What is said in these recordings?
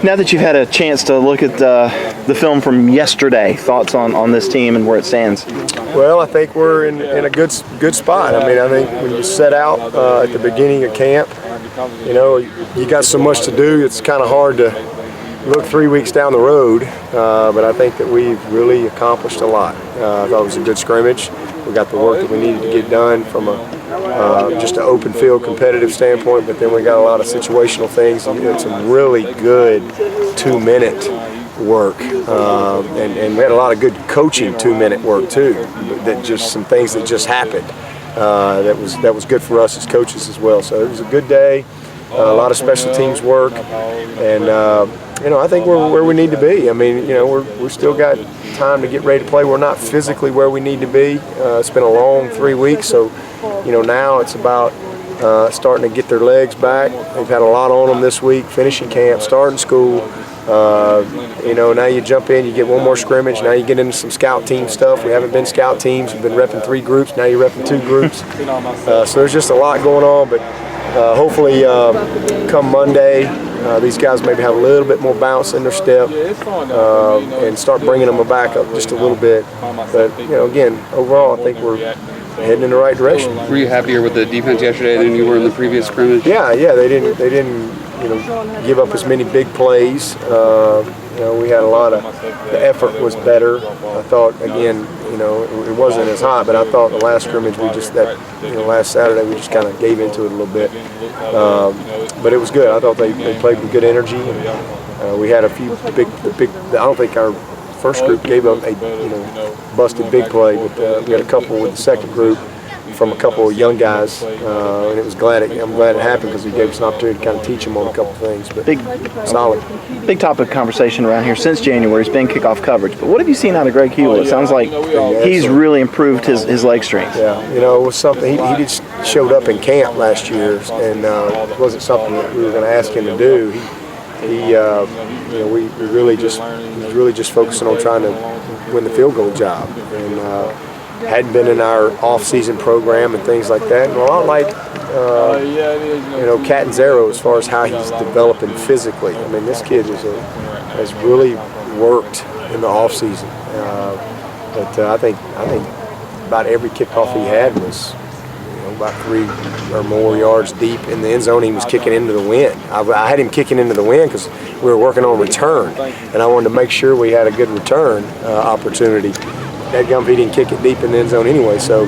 Now that you've had a chance to look at the film from yesterday, thoughts on this team and where it stands? Well, I think we're in a good spot. I mean, I think when you set out at the beginning of camp, you know, you got so much to do, it's kind of hard to look 3 weeks down the road, but I think that we've really accomplished a lot. I thought it was a good scrimmage. We got the work that we needed to get done from just an open field competitive standpoint, but then we got a lot of situational things and some really good 2-minute work, and we had a lot of good coaching 2-minute work too. That just some things that just happened. That was good for us as coaches as well. So it was a good day. A lot of special teams work, and you know, I think we're where we need to be. I mean, you know, we're still got time to get ready to play. We're not physically where we need to be. It's been a long 3 weeks, so you know, now it's about starting to get their legs back. They've had a lot on them this week, finishing camp, starting school. You know, now you jump in, you get one more scrimmage. Now you get into some scout team stuff. We haven't been scout teams. We've been repping 3 groups. Now you're repping 2 groups. So there's just a lot going on, but hopefully come Monday, these guys maybe have a little bit more bounce in their step and start bringing them back up just a little bit. But, you know, again, overall, I think we're heading in the right direction. Were you happier with the defense yesterday than you were in the previous scrimmage? Yeah, they didn't you know, give up as many big plays. You know, we had a lot of, the effort was better. I thought, again, you know, it wasn't as hot, but I thought the last scrimmage last Saturday we just kind of gave into it a little bit. But it was good. I thought they played with good energy. We had a few big. I don't think our first group gave up a busted big play, but we had a couple with the second group from a couple of young guys, and I'm glad it happened because he gave us an opportunity to kind of teach them on a couple of things. But solid. Big topic of conversation around here since January has been kickoff coverage. But what have you seen out of Greg Hewlett? It sounds like he's really improved his leg strength. Yeah, you know, it was something he just showed up in camp last year, and it wasn't something that we were going to ask him to do. He we really just focusing on trying to win the field goal job, and hadn't been in our off-season program and things like that. And a lot like Catanzaro as far as how he's developing physically. I mean, this kid has really worked in the off-season. But I think about every kickoff he had was about 3 or more yards deep in the end zone. He was kicking into the wind. I had him kicking into the wind because we were working on return, and I wanted to make sure we had a good return opportunity. That gum, he didn't kick it deep in the end zone anyway. So,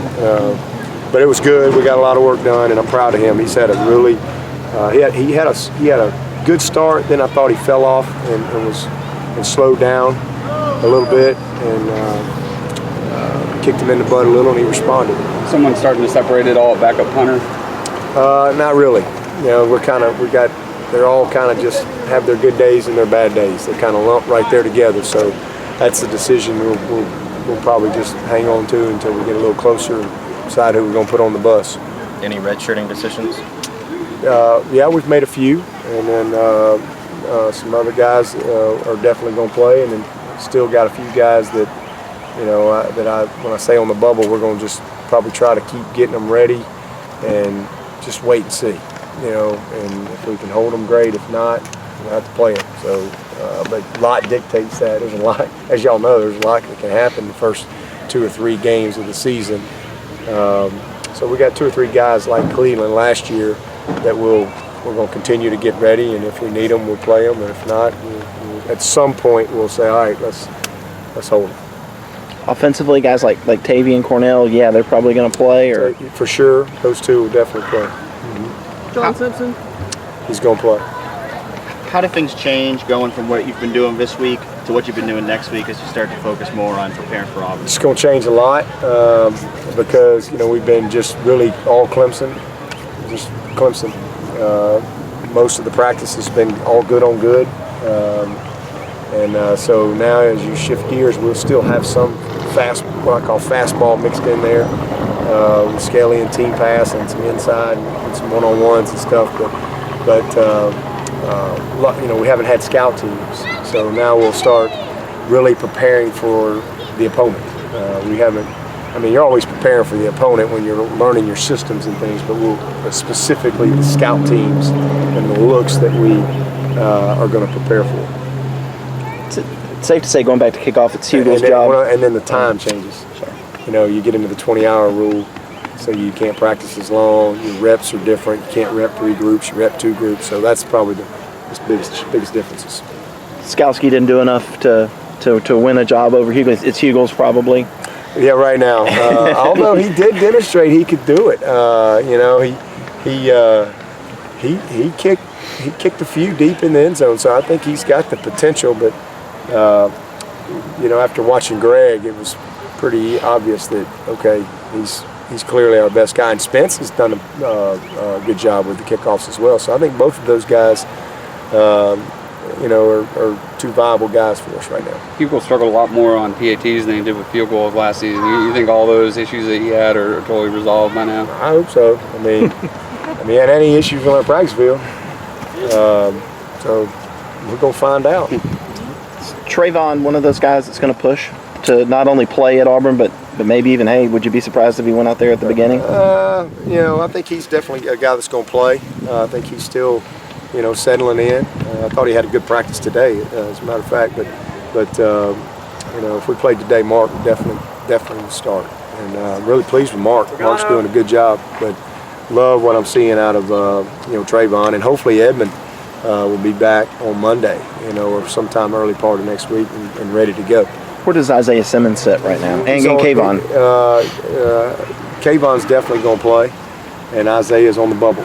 but it was good. We got a lot of work done, and I'm proud of him. He's had a really he had a good start. Then I thought he fell off and slowed down a little bit, and kicked him in the butt a little, and he responded. Someone starting to separate it all at backup punter? Not really. You know, they're all kind of just have their good days and their bad days. They're kind of lumped right there together. So that's the decision we'll probably just hang on to until we get a little closer and decide who we're going to put on the bus. Any redshirting decisions? Yeah, we've made a few, and then some other guys are definitely going to play, and then still got a few guys that, you know, when I say on the bubble, we're going to just probably try to keep getting them ready and just wait and see, you know, and if we can hold them, great. If not, we'll have to play them. So, but a lot dictates that. There's a lot, as y'all know, there's a lot that can happen the first 2 or 3 games of the season. So we got 2 or 3 guys like Cleveland last year that we're going to continue to get ready, and if we need them, we'll play them, and if not, at some point we'll say, all right, let's hold them. Offensively, guys like Tavy and Cornell, yeah, they're probably going to play, or for sure, those 2 will definitely play. Mm-hmm. John Simpson, he's going to play. How do things change going from what you've been doing this week to what you've been doing next week as you start to focus more on preparing for Auburn? It's going to change a lot because, you know, we've been just really all Clemson, just Clemson. Most of the practice has been all good on good. And so now as you shift gears, we'll still have some what I call fastball mixed in there, Scaly and team pass and some inside and some one-on-ones and stuff. But you know, we haven't had scout teams, so now we'll start really preparing for the opponent. We haven't. I mean, you're always preparing for the opponent when you're learning your systems and things, but specifically the scout teams and the looks that we are going to prepare for. It's safe to say, going back to kickoff, it's Hugel's job. And then the time changes. You know, you get into the 20-hour rule, so you can't practice as long. Your reps are different. You can't rep 3 groups. You rep 2 groups. So that's probably the biggest differences. Skalski didn't do enough to win a job over Hugel. It's Hugel's probably. Yeah, right now. Although he did demonstrate he could do it. You know, he kicked a few deep in the end zone, so I think he's got the potential. But you know, after watching Greg, it was pretty obvious that okay, he's clearly our best guy. And Spence has done a good job with the kickoffs as well. So I think both of those guys, you know, are 2 viable guys for us right now. Hugel struggled a lot more on PATs than he did with field goals last season. You think all those issues that he had are totally resolved by now? I hope so. I mean, he had any issues on our practice field. So we're going to find out. Trayvon, one of those guys that's going to push to not only play at Auburn, but maybe even, hey, would you be surprised if he went out there at the beginning? You know, I think he's definitely a guy that's going to play. I think he's still, you know, settling in. I thought he had a good practice today, as a matter of fact. But you know, if we played today, Mark would definitely start. And I'm really pleased with Mark. Mark's doing a good job. But love what I'm seeing out of you know, Trayvon, and hopefully Edmund will be back on Monday, you know, or sometime early part of next week and ready to go. Where does Isaiah Simmons sit right now? And Kayvon? Kayvon's definitely going to play, and Isaiah's on the bubble.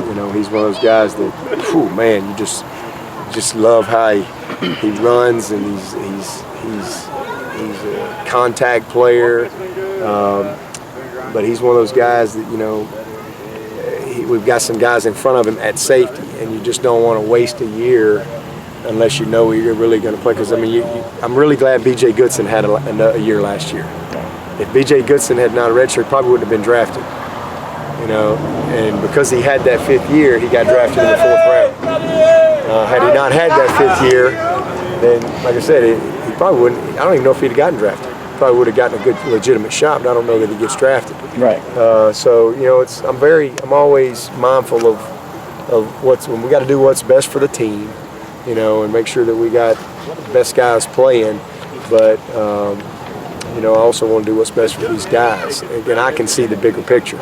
You know, he's one of those guys that, whew, man, you just love how he runs, and he's a contact player. But he's one of those guys that, you know, we've got some guys in front of him at safety, and you just don't want to waste a year unless you know you're really going to play. Because, I mean, I'm really glad B.J. Goodson had a year last year. If B.J. Goodson had not redshirted, probably wouldn't have been drafted. You know, and because he had that 5th year, he got drafted in the 4th round. Had he not had that 5th year, then, like I said, he probably wouldn't. I don't even know if he'd have gotten drafted. Probably would have gotten a good, legitimate shot, but I don't know that he gets drafted. Right. So you know, I'm always mindful of when we got to do what's best for the team, you know, and make sure that we got the best guys playing. But you know, I also want to do what's best for these guys. Again, I can see the bigger picture.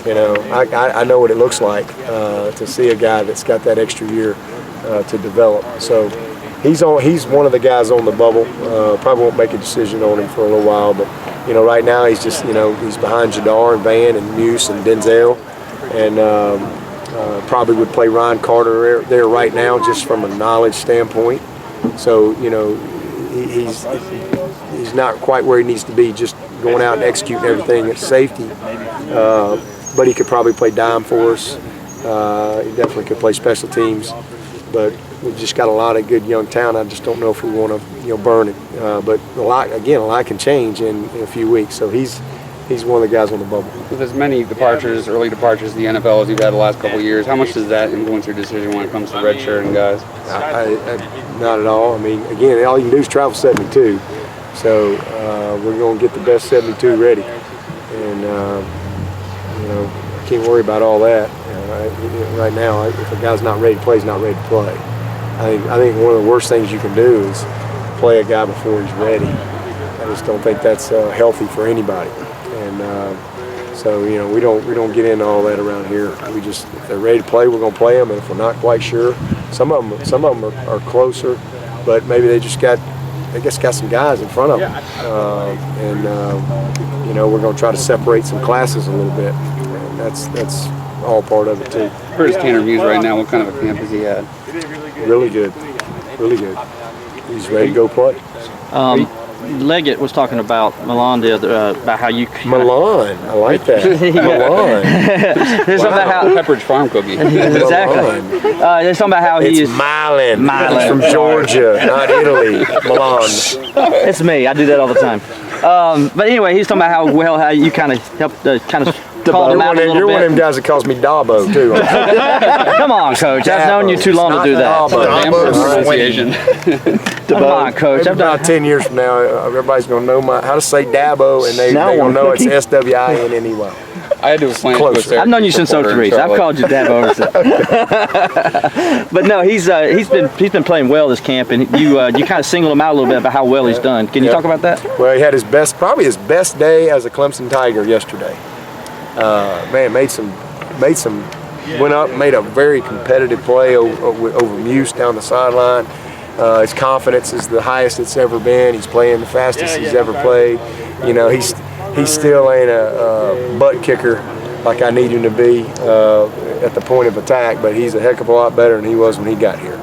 You know, I know what it looks like to see a guy that's got that extra year to develop. So. He's one of the guys on the bubble. Probably won't make a decision on him for a little while, but you know, right now he's just, you know, he's behind Jadar and Van and Muse and Denzel, and probably would play Ryan Carter there right now just from a knowledge standpoint. So you know, he's not quite where he needs to be, just going out and executing everything at safety. But he could probably play dime for us. He definitely could play special teams, but. We've just got a lot of good young talent. I just don't know if we want to, you know, burn it. But a lot can change in a few weeks. So he's one of the guys on the bubble. With as many departures, early departures in the NFL as you've had the last couple of years, how much does that influence your decision when it comes to redshirting guys? Not at all. I mean, again, all you can do is travel 72. So we're going to get the best 72 ready. And, you know, I can't worry about all that. Right now, if a guy's not ready to play, he's not ready to play. I think one of the worst things you can do is play a guy before he's ready. I just don't think that's healthy for anybody. And so you know, we don't get into all that around here. We just, if they're ready to play, we're going to play them. And if we're not quite sure, some of them are closer, but maybe they got some guys in front of them. And you know, we're going to try to separate some classes a little bit. And that's all part of it too. Where's Tanner Muse right now? What kind of a camp has he had? Really good. He's ready to go play. Leggett was talking about Milan about how you. Milan, I like that. Milan. There's something about how Pepperidge Farm cookie. exactly. There's something about how it's he is. Milan. Milan. It's from Georgia, not Italy. Milan. It's me. I do that all the time. But anyway, he's talking about how you kind of helped call him out a little bit. You're one of them guys that calls me Dabo too. Come on, Coach. I've known you too long to do that. Dabo. Come on, Coach. Maybe about 10 years from now, everybody's going to know how to say Dabo, and they're going to know it's SWINNEY. I had to explain it to a Closer. I've known you since reporter in 03, so I've Charlotte. called you Dabo. But no, he's been playing well this camp, and you kind of singled him out a little bit about how well he's done. Can you talk about that? Well, he had probably his best day as a Clemson Tiger yesterday. Man, went up, made a very competitive play over Muse down the sideline. His confidence is the highest it's ever been. He's playing the fastest he's ever played. You know, he still ain't a butt kicker like I need him to be at the point of attack, but he's a heck of a lot better than he was when he got here.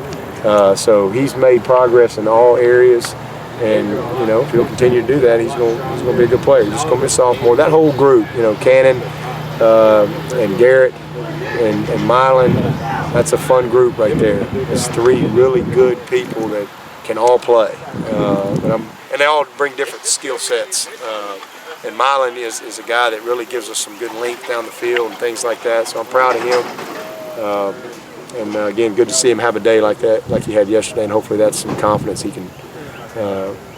So he's made progress in all areas, and you know, if he'll continue to do that, he's going to be a good player. He's just going to be a sophomore. That whole group, you know, Cannon and Garrett and Mylan, that's a fun group right there. It's three really good people that can all play, and they all bring different skill sets. And Mylan is a guy that really gives us some good length down the field and things like that. So I'm proud of him. And again, good to see him have a day like that, like he had yesterday. And hopefully that's some confidence he can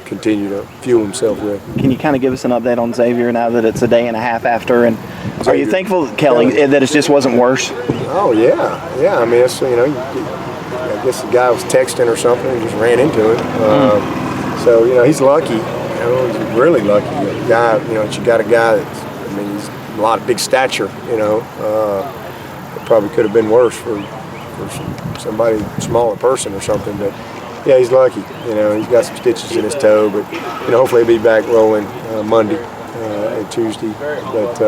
continue to fuel himself with. Can you kind of give us an update on Xavier now that it's a day and a half after? And are you thankful, Kelly, that it just wasn't worse? Oh yeah. I mean, it's, you know, I guess the guy was texting or something and just ran into it. So you know, he's lucky. You know, he's really lucky. The guy, you know, you got a guy that's, I mean, he's a lot of big stature. You know, it probably could have been worse for somebody smaller person or something, but. Yeah, he's lucky. You know, he's got some stitches in his toe, but you know, hopefully he'll be back rolling Monday and Tuesday. But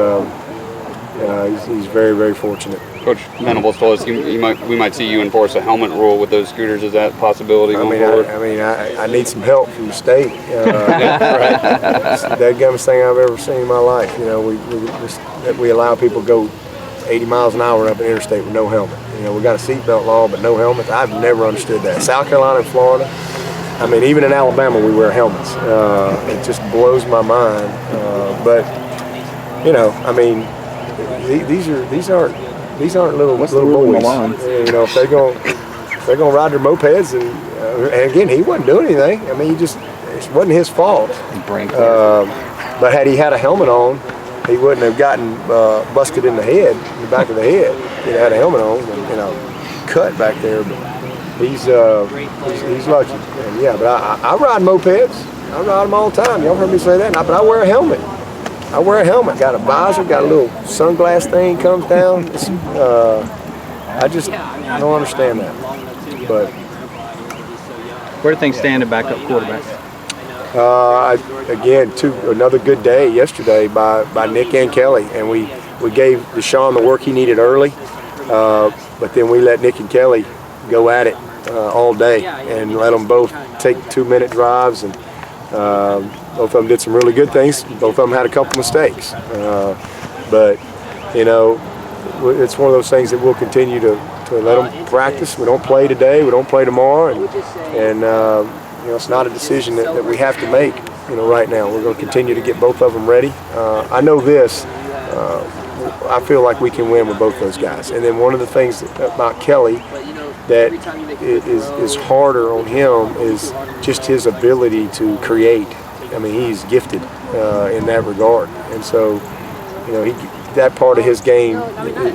he's very, very fortunate. Coach Venables told us we might see you enforce a helmet rule with those scooters. Is that a possibility going forward? I need some help from the state. It's the dadgummest thing I've ever seen in my life. You know, we allow people to go 80 miles an hour up an interstate with no helmet. You know, we got a seatbelt law, but no helmets. I've never understood that. South Carolina and Florida, I mean, even in Alabama, we wear helmets. It just blows my mind. But you know, I mean, these aren't little boys. You know, if they're gonna ride their mopeds, and again, he wasn't doing anything. I mean, it wasn't his fault. But had he had a helmet on, he wouldn't have gotten busted in the head, in the back of the head. He had a helmet on, and, you know, cut back there. But he's lucky. And yeah, but I ride mopeds. I ride them all the time. Y'all heard me say that. But I wear a helmet. Got a visor. Got a little sunglass thing comes down. I don't understand that. But Where do things stand at backup quarterback? again, another good day yesterday by Nick and Kelly, and we gave Deshaun the work he needed early, but then we let Nick and Kelly go at it all day and let them both take 2-minute drives, and both of them did some really good things. Both of them had a couple mistakes, but you know, it's one of those things that we'll continue to let them practice. We don't play today, we don't play tomorrow, and you know, it's not a decision that we have to make, you know, right now. We're going to continue to get both of them ready. I know this. I feel like we can win with both those guys. And then one of the things about Kelly that is harder on him is just his ability to create. I mean, he's gifted in that regard. And so, you know, that part of his game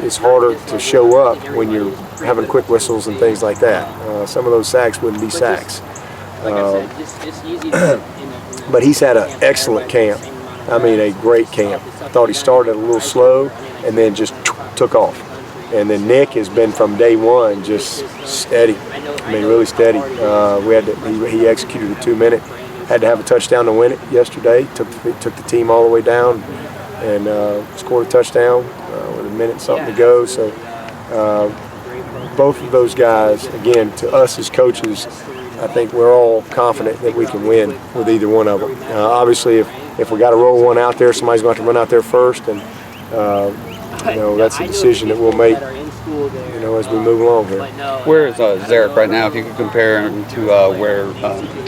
is harder to show up when you're having quick whistles and things like that. Some of those sacks wouldn't be sacks. But he's had an excellent camp. I mean, a great camp. I thought he started a little slow and then just took off. And then Nick has been from day one just steady. I mean, really steady. He executed a 2-minute. Had to have a touchdown to win it yesterday. Took the team all the way down and scored a touchdown with a minute something to go. So both of those guys, again, to us as coaches, I think we're all confident that we can win with either one of them. Obviously, if we got to roll one out there, somebody's going to have to run out there first, and you know, that's a decision that we'll make, you know, as we move along here. Where is Zarek right now? If you could compare him to where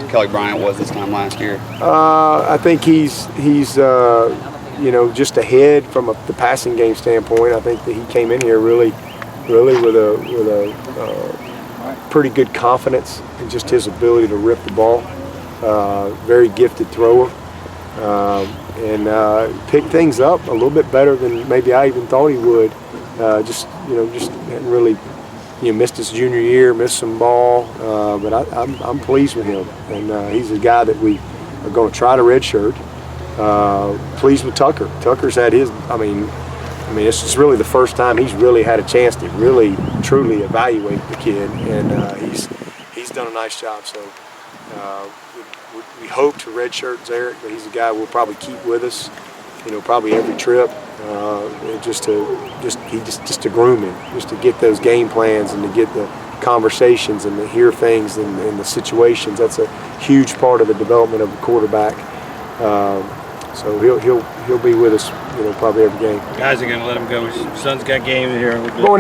Kelly Bryant was this time last year. I think he's you know, just ahead from the passing game standpoint. I think that he came in here really with a pretty good confidence in just his ability to rip the ball. Very gifted thrower. and picked things up a little bit better than maybe I even thought he would. Just hadn't really, missed his junior year, missed some ball, but I'm pleased with him, and he's a guy that we are going to try to redshirt. Pleased with Tucker. Tucker's had his. I mean, it's just really the first time he's really had a chance to really, truly evaluate the kid, and he's done a nice job. So we hope to redshirt Zarek, but he's a guy we'll probably keep with us, probably every trip, just to groom him, just to get those game plans and to get the conversations and to hear things and the situations. That's a huge part of the development of a quarterback. So he'll be with us, probably every game. Guys are going to let him go. His son's got games here. Going